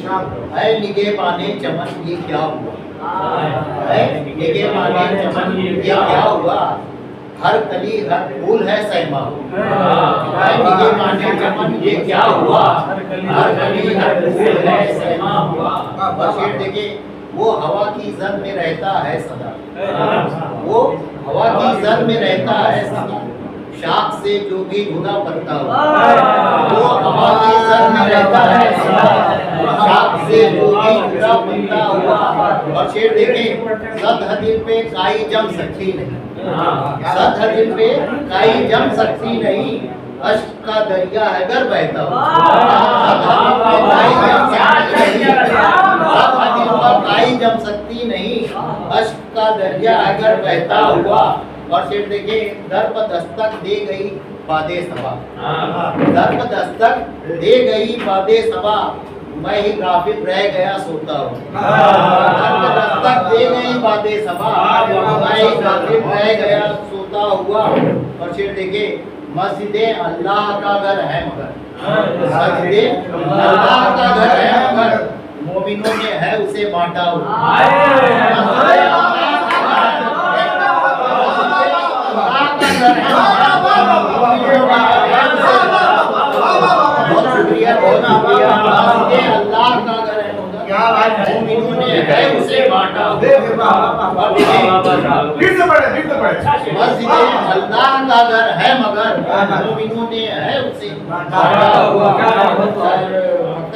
है निगहबाने चमन ये क्या हुआ, है निगहबाने चमन ये क्या हुआ, हर कली हर फूल है सहमा, है निगहबाने चमन ये क्या हुआ, हर कली हर फूल है सहमा हुआ। और शेर देखिए, वो हवा की जद में रहता है सदा, वो हवा की जद में रहता है सदा, शाख से जो भी जुदा पत्ता हुआ, वो हवा की जद में रहता है सदा, शाख से जो भी जुदा पत्ता हुआ। और शेर देखें, सद दिल पे काई जम सकती नहीं, सद दिल पे काई जम सकती नहीं, अश्क का दरिया है अगर बहता हुआ, काई जम सकती नहीं, अश्क का दरिया अगर बहता हुआ। और फिर देखिए, दर पर दस्तक दे गई बादे सबा, दर पर दस्तक दे गई बादे सबा, मैं ही गाफिल रह गया सोता हूँ, दर पर दस्तक दे गई बादे सबा, मैं ही गाफिल रह गया सोता हुआ। और फिर देखिए, मस्जिदे अल्लाह का घर है मगर, मस्जिदे अल्लाह का घर है मगर, मोमिनों ने है उसे बांटा हुआ। बहुत शुक्रिया, बहुत शुक्रिया। अल्लाह का घर है मगर, मोमिनों ने है उसे बांटा हुआ। मस्जिद अल्लाह का घर है मगर, मोमिनों ने है उसे बांटा हुआ।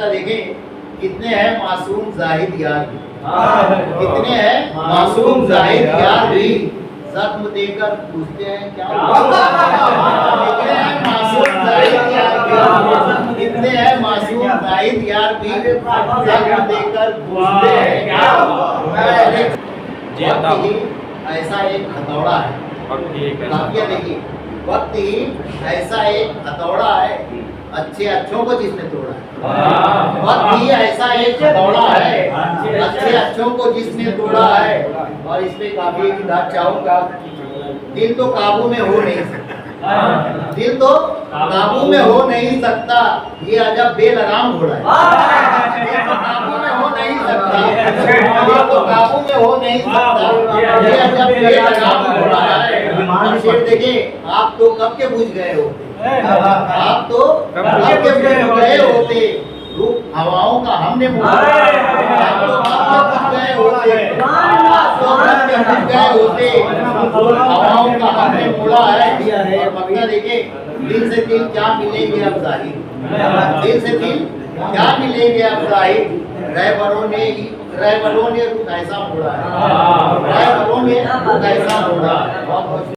देखें, कितने हैं मासूम जाहिद यार भी, कितने हैं मासूम जाहिद यार भी, जख्म देकर पूछते हैं क्या हुआ। कितने हैं मासूम जाहिद यार भी, कितने हैं मासूम जाहिद यार भी, जख्म देकर पूछते हैं क्या हुआ। वक्त ही ऐसा एक हथौड़ा है, काफिया देखिए, वक्त ही ऐसा एक हथौड़ा है, अच्छे अच्छों को जिसने तोड़ा है। वक्त ही ऐसा एक हथौड़ा है, अच्छे अच्छों को जिसने तोड़ा है। और इसमें काफी इमदाद चाहूंगा, दिल तो काबू में हो नहीं सकता, दिल तो काबू में हो नहीं सकता, ये अजब बेलगाम घोड़ा है, दिल तो काबू में हो नहीं सकता, दिल तो काबू में हो नहीं सकता, ये अजब बेलगाम घोड़ा है। शेर देखिए, आप तो कब के बुझ गए होते, आप तो कब के बुझ गए होते, रूप हवाओं का हमने मोड़ा, आप तो कब के बुझ गए होते, आप तो कब के बुझ गए होते, हवाओं का हमने मोड़ा है। मक्का देखे, दिल से दिल क्या मिलेंगे अब जाहिर, दिल से दिल क्या मिलेंगे अब जाहिर, रहबरों ने रुख ऐसा मोड़ा है, रहबरों ने रुख ऐसा मोड़ा। बहुत